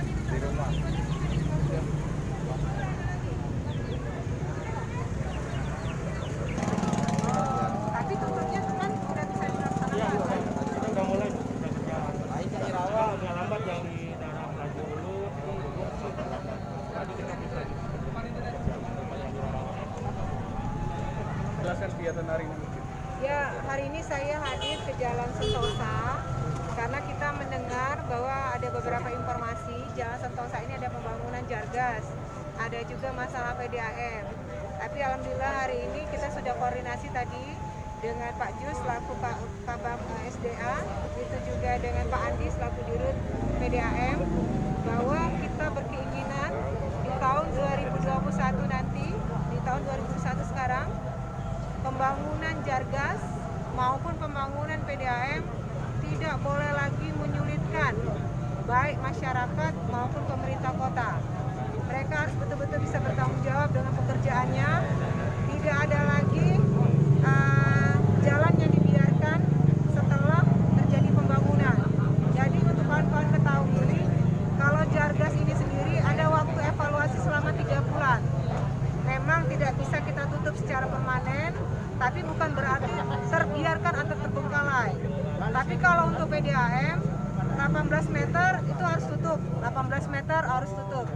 di rumah. Tapi tutupnya kan udah bisa dilaksanakan. Iya, kita udah mulai udah berjalan. Agak lambat yang di daerah Laju Ulu itu tadi kita bisa jelaskan kegiatan hari ini. Ya, hari ini saya hadir ke Jalan Sentosa karena kita mendengar bahwa ada beberapa informasi Jalan Sentosa ini ada pembangunan Jargas, ada juga masalah PDAM. Tapi alhamdulillah hari ini kita sudah koordinasi tadi dengan Pak Jus selaku Pak Kabam SDA, itu juga dengan Pak Andi selaku Dirut PDAM, bahwa kita berkeinginan di tahun 2021 nanti, di tahun 2021 sekarang, pembangunan Jargas maupun pembangunan PDAM tidak boleh lagi menyulitkan baik masyarakat maupun pemerintah kota. Mereka harus betul-betul bisa bertanggung jawab dengan pekerjaannya. Tidak ada lagi jalan yang dibiarkan setelah terjadi pembangunan. Jadi untuk kawan-kawan ketahui, kalau Jargas ini sendiri ada waktu evaluasi selama 3 bulan. Memang tidak bisa kita tutup secara permanen, tapi bukan berarti terbiarkan atau terbengkalai. Tapi kalau untuk PDAM 18 meter itu harus tutup, 18 meter harus tutup.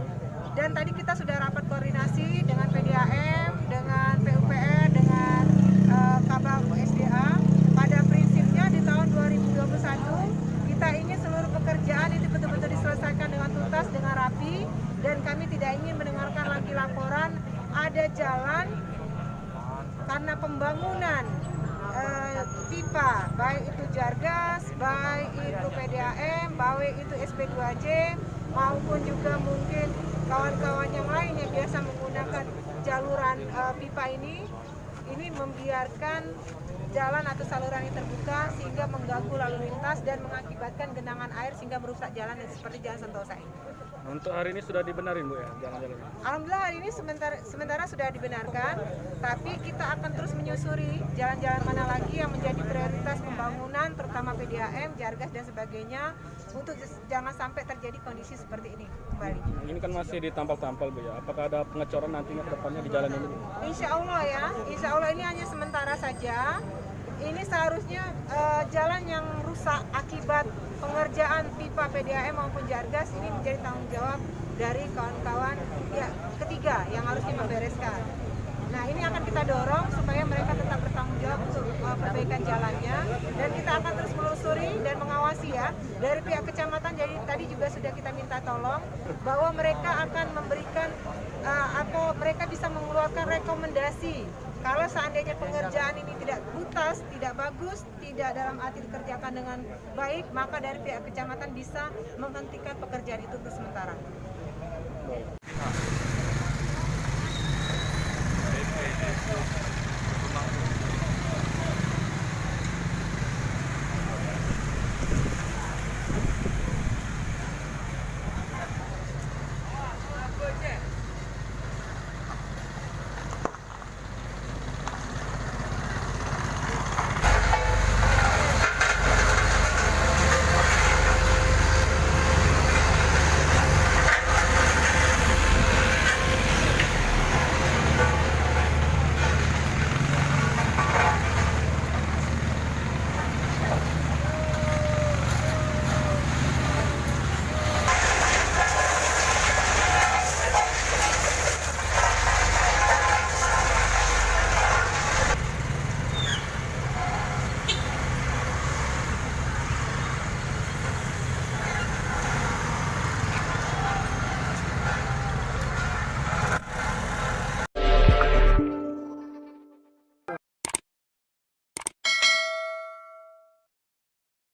Dan tadi kita sudah rapat koordinasi dengan PDAM, dengan PUPR, dengan Kabam SDA. Pada prinsipnya di tahun 2021 kita ingin seluruh pekerjaan itu betul-betul diselesaikan dengan tuntas, dengan rapi, dan kami tidak ingin mendengarkan lagi laporan ada jalan karena pembangunan pipa, baik itu Jargas, baik itu PDAM, baik itu SP2J, maupun juga mungkin kawan-kawan yang lain yang biasa menggunakan jaluran pipa ini membiarkan jalan atau saluran yang terbuka sehingga mengganggu lalu lintas dan mengakibatkan genangan air sehingga merusak jalan seperti Jalan Sentosa ini. Untuk hari ini sudah dibenarin Bu ya jalan-jalan? Alhamdulillah hari ini sementara sudah dibenarkan, tapi kita akan terus menyusuri jalan-jalan mana lagi yang menjadi prioritas pembangunan, terutama PDAM, Jargas dan sebagainya, untuk jangan sampai terjadi kondisi seperti ini kembali. Ini kan masih ditampal-tampal Bu ya, apakah ada pengecoran nantinya ke depannya di jalan ini? Insya Allah ya, insya Allah ini hanya sementara saja. Ini seharusnya jalan yang rusak akibat pengerjaan pipa PDAM maupun Jargas ini menjadi tanggung jawab dari kawan-kawan ya ketiga yang harusnya membereskan. Nah ini akan kita dorong supaya mereka tetap bertanggung jawab untuk perbaikan jalannya, dan kita akan terus menelusuri dan mengawasi ya dari pihak kecamatan. Jadi tadi juga sudah kita minta tolong bahwa mereka akan memberikan atau mereka bisa mengeluarkan rekomendasi. Kalau seandainya pengerjaan ini tidak tuntas, tidak bagus, tidak dalam arti dikerjakan dengan baik, maka dari pihak kecamatan bisa menghentikan pekerjaan itu untuk sementara. Baik.